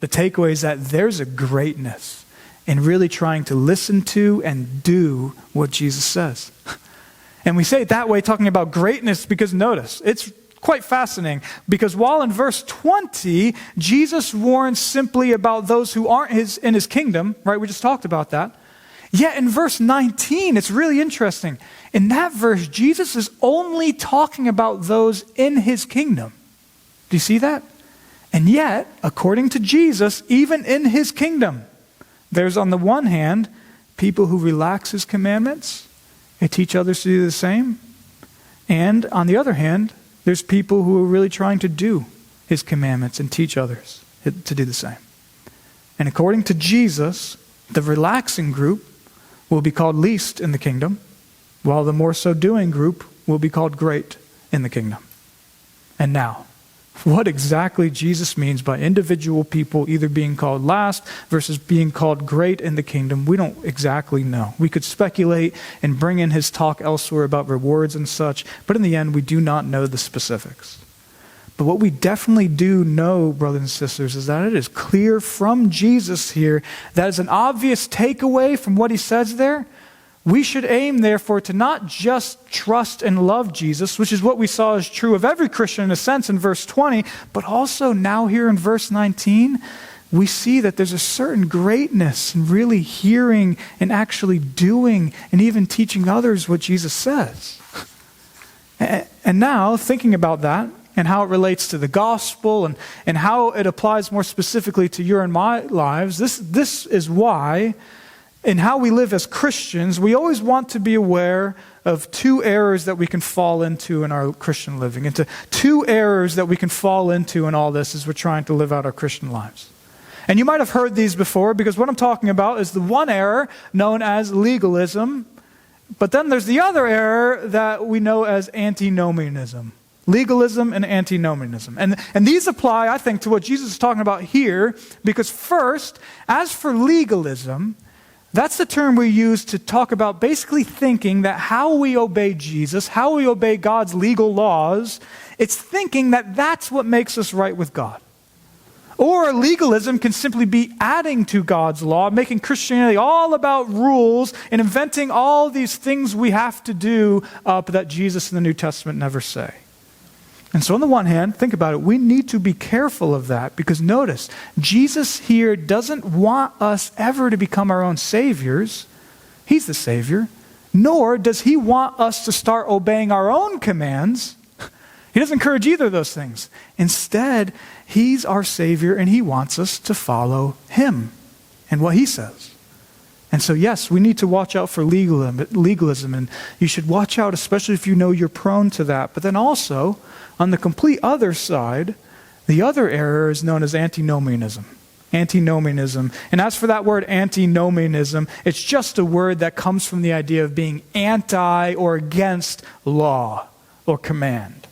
The takeaway is that there's a greatness in really trying to listen to and do what Jesus says. And we say it that way, talking about greatness, because notice, it's quite fascinating, because while in verse 20, Jesus warns simply about those who aren't in his kingdom, right? We just talked about that. Yet in verse 19, it's really interesting. In that verse, Jesus is only talking about those in his kingdom. Do you see that? And yet, according to Jesus, even in his kingdom, there's on the one hand, people who relax his commandments and teach others to do the same. And on the other hand, there's people who are really trying to do his commandments and teach others to do the same. And according to Jesus, the relaxing group will be called least in the kingdom, while the more so doing group will be called great in the kingdom. And now, what exactly Jesus means by individual people either being called last versus being called great in the kingdom, we don't exactly know. We could speculate and bring in his talk elsewhere about rewards and such, but in the end, we do not know the specifics. But what we definitely do know, brothers and sisters, is that it is clear from Jesus here that as an obvious takeaway from what he says there, we should aim, therefore, to not just trust and love Jesus, which is what we saw is true of every Christian in a sense in verse 20, but also now here in verse 19, we see that there's a certain greatness in really hearing and actually doing and even teaching others what Jesus says. And now, thinking about that and how it relates to the gospel and how it applies more specifically to your and my lives, this is why in how we live as Christians, we always want to be aware of two errors that we can fall into in our Christian living, into two errors that we can fall into in all this as we're trying to live out our Christian lives. And you might have heard these before, because what I'm talking about is the one error known as legalism, but then there's the other error that we know as antinomianism. Legalism and antinomianism. And these apply, I think, to what Jesus is talking about here, because first, as for legalism, that's the term we use to talk about basically thinking that how we obey Jesus, how we obey God's legal laws, it's thinking that that's what makes us right with God. Or legalism can simply be adding to God's law, making Christianity all about rules and inventing all these things we have to do that Jesus in the New Testament never say. And so on the one hand, think about it, we need to be careful of that, because notice, Jesus here doesn't want us ever to become our own saviors. He's the Savior. Nor does he want us to start obeying our own commands. He doesn't encourage either of those things. Instead, he's our Savior and he wants us to follow him and what he says. And so yes, we need to watch out for legalism, and you should watch out especially if you know you're prone to that. But then also, on the complete other side, the other error is known as antinomianism. Antinomianism. And as for that word antinomianism, it's just a word that comes from the idea of being anti or against law or command.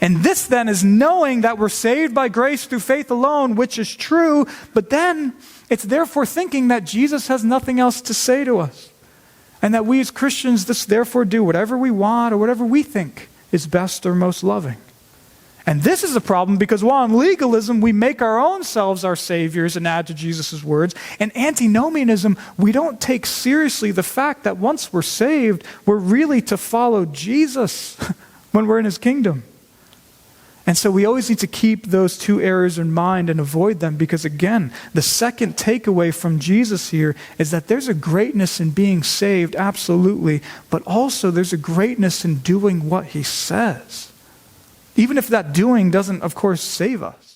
And this then is knowing that we're saved by grace through faith alone, which is true, but then it's therefore thinking that Jesus has nothing else to say to us. And that we as Christians just therefore do whatever we want or whatever we think is best or most loving. And this is a problem because while in legalism we make our own selves our saviors and add to Jesus' words, in antinomianism we don't take seriously the fact that once we're saved, we're really to follow Jesus when we're in his kingdom. And so we always need to keep those two errors in mind and avoid them, because again, the second takeaway from Jesus here is that there's a greatness in being saved, absolutely, but also there's a greatness in doing what he says. Even if that doing doesn't, of course, save us.